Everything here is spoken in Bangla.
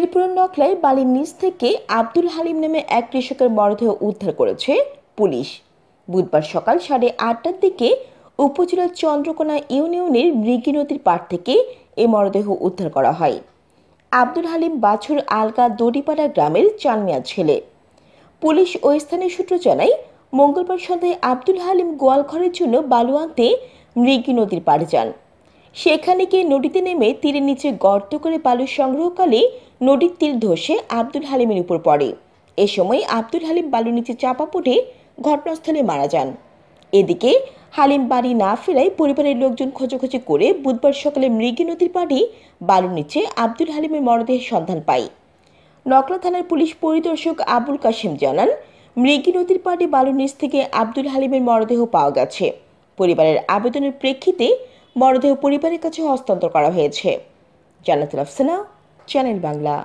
শেরপুরের নকলায় বালির নিচ থেকে আব্দুল হালিম নামে এক কৃষকের মরদেহ উদ্ধার করেছে পুলিশ। বুধবার সকাল 8:30টার দিকে উপজেলার চন্দ্রকোনা ইউনিয়নের মৃগী নদীর পাড় থেকে এই মরদেহ উদ্ধার করা হয়। আব্দুল হালিম বাছুর আলগা দড়িপাড়া গ্রামের চানমিয়া ছেলে। পুলিশ ও স্থানীয় সূত্র জানায়, মঙ্গলবার সন্ধ্যায় আব্দুল হালিম গোয়ালঘরের জন্য বালু আনতে মৃগী নদীর পাড়ে যান। সেখানে গিয়ে নদীতে নেমে তীরের নিচে গর্ত করে বালু সংগ্রহকালে নদীর তীর ধসে আব্দুল হালিমের উপর পড়ে। এ সময় আব্দুল হালিম বালুর নিচে চাপা পড়ে ঘটনাস্থলে মারা যান। এদিকে হালিম বাড়ি না ফেরায় পরিবারের লোকজন খোঁজাখুঁজি করে বুধবার সকালে মৃগী নদীর পাড়ে বালুর নিচে আব্দুল হালিমের মরদেহের সন্ধান পায়। নকলা থানার পুলিশ পরিদর্শক আবুল কাশেম জানান, মৃগী নদীর পাড়ে বালুর নিচ থেকে আব্দুল হালিমের মরদেহ পাওয়া গেছে। পরিবারের আবেদনের প্রেক্ষিতে মরদেহ পরিবারের কাছে হস্তান্তর করা হয়েছে। জান্নাতুল আফসানা, চ্যানেল বাংলা।